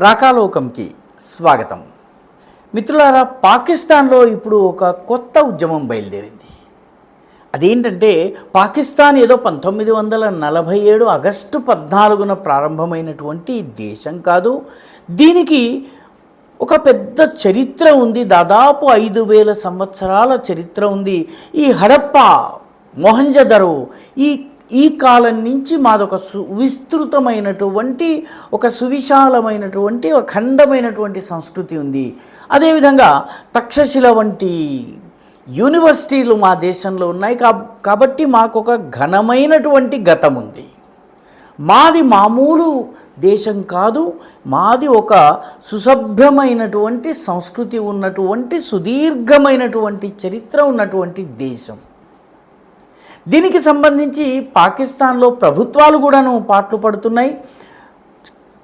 రాకాలోకంకి స్వాగతం. మిత్రులారా, పాకిస్తాన్లో ఇప్పుడు ఒక కొత్త ఉద్యమం బయలుదేరింది. అదేంటంటే పాకిస్తాన్ ఏదో 1947 ఆగస్టు 14న ప్రారంభమైనటువంటి దేశం కాదు. దీనికి ఒక పెద్ద చరిత్ర ఉంది. దాదాపు 5000 సంవత్సరాల చరిత్ర ఉంది. ఈ హరప్పా, మొహంజదరో ఈ కాలం నుంచి మాదొక విస్తృతమైనటువంటి ఒక సువిశాలమైనటువంటి ఒక ఖండమైనటువంటి సంస్కృతి ఉంది. అదేవిధంగా తక్షశిల వంటి యూనివర్సిటీలు మా దేశంలో ఉన్నాయి. కాబట్టి మాకు ఒక ఘనమైనటువంటి గతం ఉంది. మాది మామూలు దేశం కాదు, మాది ఒక సుసభ్యమైనటువంటి సంస్కృతి ఉన్నటువంటి సుదీర్ఘమైనటువంటి చరిత్ర ఉన్నటువంటి దేశం. దీనికి సంబంధించి పాకిస్తాన్లో ప్రభుత్వాలు కూడాను పాట్లు పడుతున్నాయి.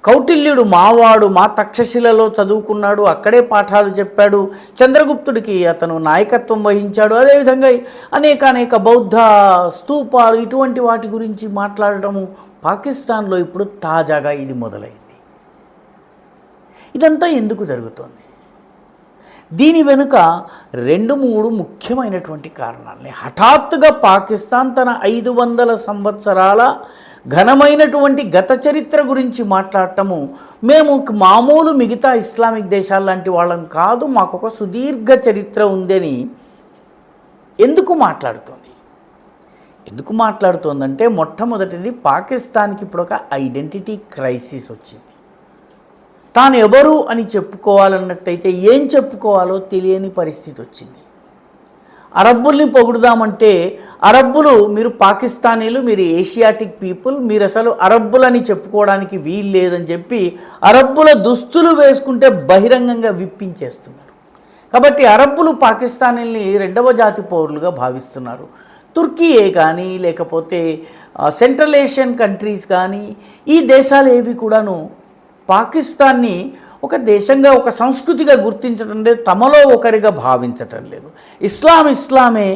కౌటిల్యుడు మావాడు, మా తక్షశిలలో చదువుకున్నాడు, అక్కడే పాఠాలు చెప్పాడు. చంద్రగుప్తుడికి అతను నాయకత్వం వహించాడు. అదేవిధంగా అనేక బౌద్ధ స్తూపాలు ఇటువంటి వాటి గురించి మాట్లాడటము పాకిస్తాన్లో ఇప్పుడు తాజాగా ఇది మొదలైంది. ఇదంతా ఎందుకు జరుగుతోంది? దీని వెనుక 2-3 ముఖ్యమైనటువంటి కారణాలని. హఠాత్తుగా పాకిస్తాన్ తన 500 సంవత్సరాల ఘనమైనటువంటి గత చరిత్ర గురించి మాట్లాడటము, మేము మామూలు మిగతా ఇస్లామిక్ దేశాల లాంటి వాళ్ళం కాదు, మాకు ఒక సుదీర్ఘ చరిత్ర ఉందని ఎందుకు మాట్లాడుతోందంటే మొట్టమొదటిది పాకిస్తాన్కి ఇప్పుడు ఒక ఐడెంటిటీ క్రైసిస్ వచ్చింది. తాను ఎవరు అని చెప్పుకోవాలన్నట్టయితే ఏం చెప్పుకోవాలో తెలియని పరిస్థితి వచ్చింది. అరబ్బుల్ని పొగుడుదామంటే అరబ్బులు, మీరు పాకిస్తానీలు, మీరు ఏషియాటిక్ పీపుల్, మీరు అసలు అరబ్బులని చెప్పుకోవడానికి వీలు లేదని చెప్పి అరబ్బుల దుస్తులు వేసుకుంటే బహిరంగంగా విప్పించేస్తున్నారు. కాబట్టి అరబ్బులు పాకిస్తానీల్ని 2వ జాతి పౌరులుగా భావిస్తున్నారు. తుర్కీయే కానీ లేకపోతే సెంట్రల్ ఏషియన్ కంట్రీస్ కానీ ఈ దేశాలు ఏవి కూడాను పాకిస్తాన్ని ఒక దేశంగా, ఒక సంస్కృతిగా గుర్తించడం లేదు, తమలో ఒకరిగా భావించటం లేదు. ఇస్లామే,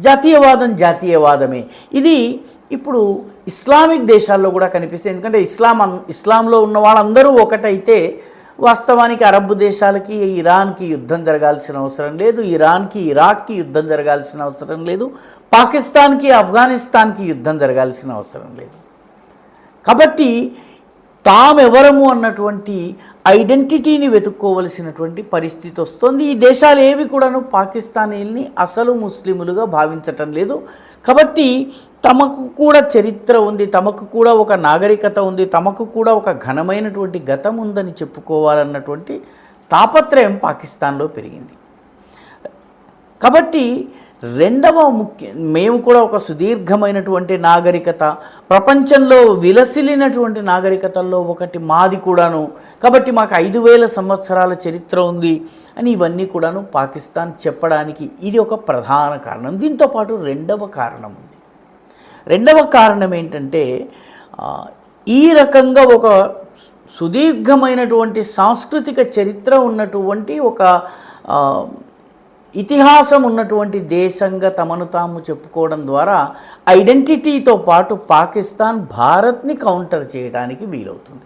జాతీయవాదమే. ఇది ఇప్పుడు ఇస్లామిక్ దేశాల్లో కూడా కనిపిస్తుంది. ఎందుకంటే ఇస్లాంలో ఉన్న వాళ్ళందరూ ఒకటైతే వాస్తవానికి అరబ్బు దేశాలకి ఇరాన్కి యుద్ధం జరగాల్సిన అవసరం లేదు, ఇరాన్కి ఇరాక్కి యుద్ధం జరగాల్సిన అవసరం లేదు, పాకిస్తాన్కి ఆఫ్ఘనిస్తాన్కి యుద్ధం జరగాల్సిన అవసరం లేదు. కాబట్టి తామెవరము అన్నటువంటి ఐడెంటిటీని వెతుక్కోవలసినటువంటి పరిస్థితి వస్తుంది. ఈ దేశాలు ఏవి కూడాను పాకిస్తానీల్ని అసలు ముస్లిములుగా భావించటం లేదు. కాబట్టి తమకు కూడా చరిత్ర ఉంది, తమకు కూడా ఒక నాగరికత ఉంది, తమకు కూడా ఒక ఘనమైనటువంటి గతం ఉందని చెప్పుకోవాలన్నటువంటి తాపత్రయం పాకిస్తాన్లో పెరిగింది. కాబట్టి మేము కూడా ఒక సుదీర్ఘమైనటువంటి నాగరికత, ప్రపంచంలో విలసిల్లినటువంటి నాగరికతల్లో ఒకటి మాది కూడాను. కాబట్టి మాకు 5000 సంవత్సరాల చరిత్ర ఉంది అని ఇవన్నీ కూడాను పాకిస్తాన్ చెప్పడానికి ఇది ఒక ప్రధాన కారణం. దీంతోపాటు రెండవ కారణం ఉంది. రెండవ కారణం ఏంటంటే, ఈ రకంగా ఒక సుదీర్ఘమైనటువంటి సాంస్కృతిక చరిత్ర ఉన్నటువంటి ఒక ఇతిహాసం ఉన్నటువంటి దేశంగా తమను తాము చెప్పుకోవడం ద్వారా ఐడెంటిటీతో పాటు పాకిస్తాన్ భారత్ని కౌంటర్ చేయడానికి వీలవుతుంది.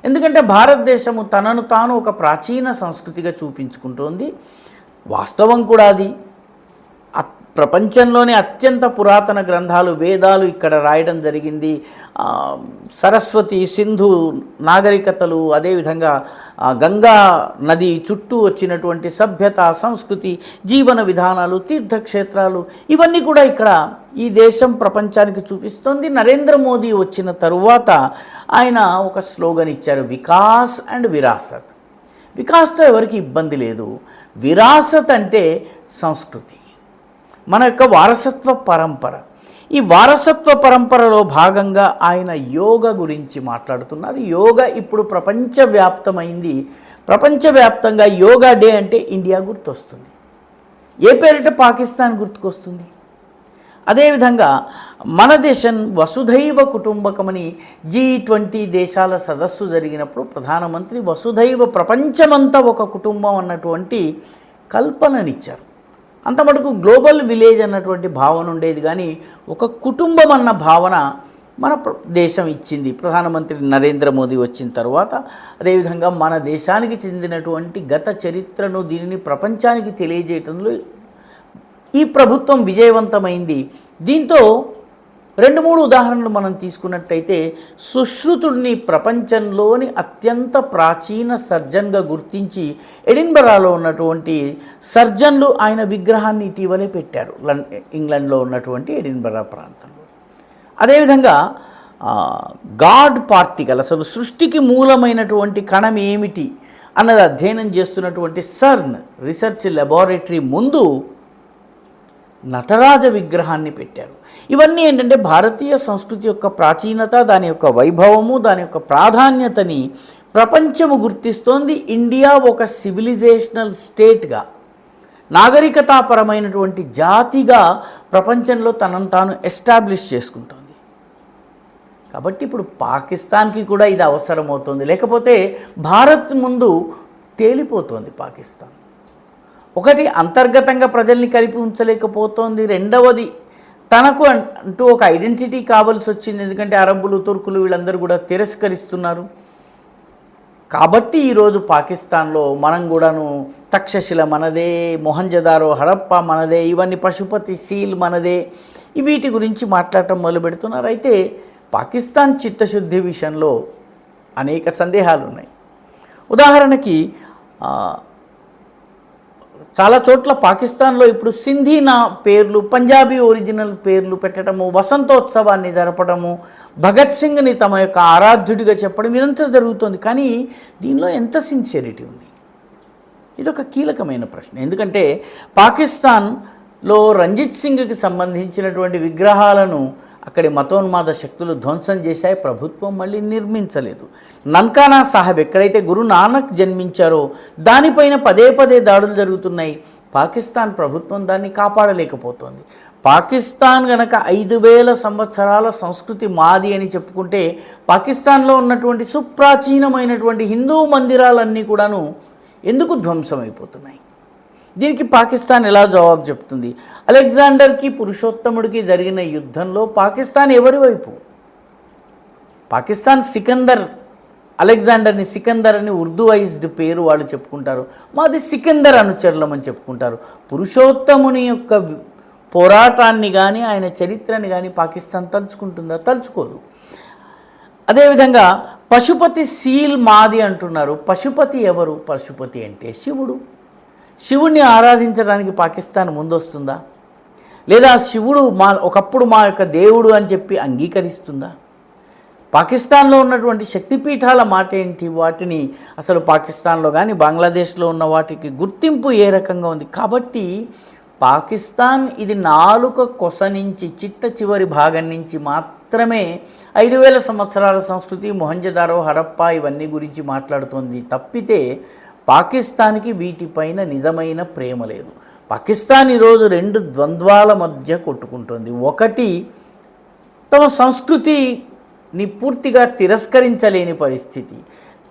ఎందుకంటే భారతదేశము తనను తాను ఒక ప్రాచీన సంస్కృతిగా చూపించుకుంటోంది. వాస్తవం కూడా అది. ప్రపంచంలోనే అత్యంత పురాతన గ్రంథాలు, వేదాలు ఇక్కడ రాయడం జరిగింది. సరస్వతి, సింధు నాగరికతలు, అదేవిధంగా గంగా నది చుట్టూ వచ్చినటువంటి సభ్యత, సంస్కృతి, జీవన విధానాలు, తీర్థక్షేత్రాలు ఇవన్నీ కూడా ఇక్కడ ఈ దేశం ప్రపంచానికి చూపిస్తోంది. నరేంద్ర మోదీ వచ్చిన తరువాత ఆయన ఒక స్లోగన్ ఇచ్చారు, వికాస్ అండ్ విరాసత్. వికాస్తో ఎవరికి ఇబ్బంది లేదు, విరాసత్ అంటే సంస్కృతి, మన యొక్క వారసత్వ పరంపర. ఈ వారసత్వ పరంపరలో భాగంగా ఆయన యోగా గురించి మాట్లాడుతున్నారు. యోగా ఇప్పుడు ప్రపంచవ్యాప్తమైంది. ప్రపంచవ్యాప్తంగా యోగా డే అంటే ఇండియా గుర్తొస్తుంది. ఏ పేరిట పాకిస్తాన్ గుర్తుకొస్తుంది. అదేవిధంగా మన దేశం వసుధైవ కుటుంబకమని G20 దేశాల సదస్సు జరిగినప్పుడు ప్రధానమంత్రి వసుధైవ, ప్రపంచమంతా ఒక కుటుంబం అన్నటువంటి కల్పననిచ్చారు. అంత మటుకు గ్లోబల్ విలేజ్ అన్నటువంటి భావన ఉండేది, కానీ ఒక కుటుంబం అన్న భావన మన దేశం ఇచ్చింది. ప్రధానమంత్రి నరేంద్ర మోదీ వచ్చిన తర్వాత అదేవిధంగా మన దేశానికి చెందినటువంటి గత చరిత్రను దీనిని ప్రపంచానికి తెలియజేయటంలో ఈ ప్రభుత్వం విజయవంతమైంది. దీంతో 2-3 ఉదాహరణలు మనం తీసుకున్నట్టయితే, సుశ్రుతుడిని ప్రపంచంలోని అత్యంత ప్రాచీన సర్జన్గా గుర్తించి ఎడిన్బరాలో ఉన్నటువంటి సర్జన్లు ఆయన విగ్రహాన్ని ఇటీవలే పెట్టారు, ఇంగ్లాండ్లో ఉన్నటువంటి ఎడిన్బరా ప్రాంతంలో. అదేవిధంగా గాడ్ పార్టికల్, అసలు సృష్టికి మూలమైనటువంటి కణం ఏమిటి అన్నది అధ్యయనం చేస్తున్నటువంటి సర్న్ రీసెర్చ్ లెబారెటరీ ముందు నటరాజ విగ్రహాన్ని పెట్టారు. ఇవన్నీ ఏంటంటే భారతీయ సంస్కృతి యొక్క ప్రాచీనత, దాని యొక్క వైభవము, దాని యొక్క ప్రాధాన్యతని ప్రపంచము గుర్తిస్తోంది. ఇండియా ఒక సివిలైజేషనల్ స్టేట్గా, నాగరికతాపరమైనటువంటి జాతిగా ప్రపంచంలో తనను తాను ఎస్టాబ్లిష్ చేసుకుంటోంది. కాబట్టి ఇప్పుడు పాకిస్తాన్కి కూడా ఇది అవసరమవుతుంది, లేకపోతే భారత్ ముందు తేలిపోతుంది పాకిస్తాన్. ఒకటి, అంతర్గతంగా ప్రజల్ని కలిపి ఉంచలేకపోతోంది. రెండవది, తనకు అంటూ ఒక ఐడెంటిటీ కావాల్సి వచ్చింది, ఎందుకంటే అరబ్బులు, తుర్కులు వీళ్ళందరూ కూడా తిరస్కరిస్తున్నారు. కాబట్టి ఈరోజు పాకిస్తాన్లో మనం కూడాను తక్షశిల మనదే, మొహంజదారో హరప్ప మనదే, ఇవన్నీ పశుపతి సీల్ మనదే, వీటి గురించి మాట్లాడటం మొదలు పెడుతున్నారు. అయితే పాకిస్తాన్ చిత్తశుద్ధి విషయంలో అనేక సందేహాలు ఉన్నాయి. ఉదాహరణకి చాలా చోట్ల పాకిస్తాన్లో ఇప్పుడు సింధీ నా పేర్లు, పంజాబీ ఒరిజినల్ పేర్లు పెట్టడము, వసంతోత్సవాన్ని జరపడము, భగత్ సింగ్ని తమ యొక్క ఆరాధ్యుడిగా చెప్పడం, ఇదంతా జరుగుతుంది. కానీ దీనిలో ఎంత సిన్సియరిటీ ఉంది? ఇదొక కీలకమైన ప్రశ్న. ఎందుకంటే పాకిస్తాన్లో రంజిత్ సింగ్కి సంబంధించినటువంటి విగ్రహాలను అక్కడి మతోన్మాద శక్తులు ధ్వంసం చేశాయి, ప్రభుత్వం మళ్ళీ నిర్మించలేదు. నన్కానా సాహెబ్ ఎక్కడైతే గురు నానక్ జన్మించారో దానిపైన పదే దాడులు జరుగుతున్నాయి. పాకిస్తాన్ ప్రభుత్వం దాన్ని కాపాడలేకపోతోంది. పాకిస్తాన్ గనక 5000 సంవత్సరాల సంస్కృతి మాది అని చెప్పుకుంటే, పాకిస్తాన్లో ఉన్నటువంటి సుప్రాచీనమైనటువంటి హిందూ మందిరాలన్నీ కూడాను ఎందుకు ధ్వంసమైపోతున్నాయి? దీనికి పాకిస్తాన్ ఎలా జవాబు చెప్తుంది? అలెగ్జాండర్కి పురుషోత్తముడికి జరిగిన యుద్ధంలో పాకిస్తాన్ ఎవరి వైపు? పాకిస్తాన్ సికందర్, అలెగ్జాండర్ని సికందర్ అని ఉర్దూవైజ్డ్ పేరు వాళ్ళు చెప్పుకుంటారు, మాది సికందర్ అనుచరులమని చెప్పుకుంటారు. పురుషోత్తముని యొక్క పోరాటాన్ని కానీ ఆయన చరిత్రని కానీ పాకిస్తాన్ తలుచుకుంటుందా? తలుచుకోదు. అదేవిధంగా పశుపతి సీల్ మాది అంటున్నారు. పశుపతి ఎవరు? పశుపతి అంటే శివుడు. శివుణ్ణి ఆరాధించడానికి పాకిస్తాన్ ముందొస్తుందా? లేదా శివుడు ఒకప్పుడు మా యొక్క దేవుడు అని చెప్పి అంగీకరిస్తుందా? పాకిస్తాన్లో ఉన్నటువంటి శక్తిపీఠాల మాట ఏంటి? వాటిని అసలు పాకిస్తాన్లో కానీ బంగ్లాదేశ్లో ఉన్న వాటికి గుర్తింపు ఏ రకంగా ఉంది? కాబట్టి పాకిస్తాన్ ఇది నాలుక కొస నుంచి, చిట్ట చివరి భాగం నుంచి మాత్రమే 5000 సంవత్సరాల సంస్కృతి, మొహంజదారో హరప్ప ఇవన్నీ గురించి మాట్లాడుతోంది తప్పితే పాకిస్తాన్కి వీటిపైన నిజమైన ప్రేమ లేదు. పాకిస్తాన్ ఈరోజు 2 ద్వంద్వాల మధ్య కొట్టుకుంటుంది. ఒకటి, తమ సంస్కృతిని పూర్తిగా తిరస్కరించలేని పరిస్థితి,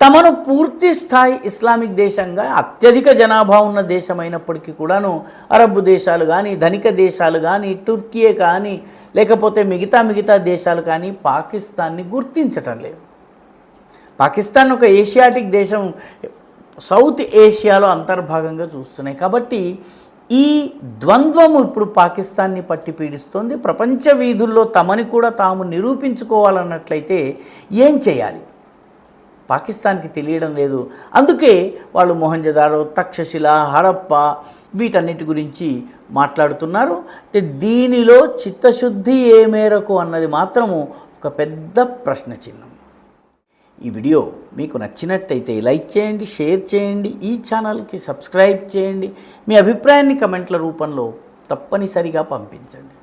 తమను పూర్తి స్థాయి ఇస్లామిక్ దేశంగా అత్యధిక జనాభా ఉన్న దేశమైనప్పటికీ కూడాను అరబ్ దేశాలు కానీ, ధనిక దేశాలు కానీ, టుర్కియే కానీ, లేకపోతే మిగతా దేశాలు కానీ పాకిస్తాన్ని గుర్తించటం లేదు. పాకిస్తాన్ ఒక ఏషియాటిక్ దేశం, సౌత్ ఏషియాలో అంతర్భాగంగా చూస్తున్నాయి. కాబట్టి ఈ ద్వంద్వము ఇప్పుడు పాకిస్తాన్ని పట్టి పీడిస్తోంది. ప్రపంచ వీధుల్లో తమని కూడా తాము నిరూపించుకోవాలన్నట్లయితే ఏం చేయాలి? పాకిస్తాన్కి తెలియడం లేదు. అందుకే వాళ్ళు మొహంజదారో, తక్షశిల, హరప్ప వీటన్నిటి గురించి మాట్లాడుతున్నారు. అంటే దీనిలో చిత్తశుద్ధి ఏ మేరకు అన్నది మాత్రము ఒక పెద్ద ప్రశ్న చిహ్నం. ఈ వీడియో మీకు నచ్చినట్టయితే లైక్ చేయండి, షేర్ చేయండి, ఈ ఛానల్కి సబ్స్క్రైబ్ చేయండి. మీ అభిప్రాయాన్ని కమెంట్ల రూపంలో తప్పనిసరిగా పంపించండి.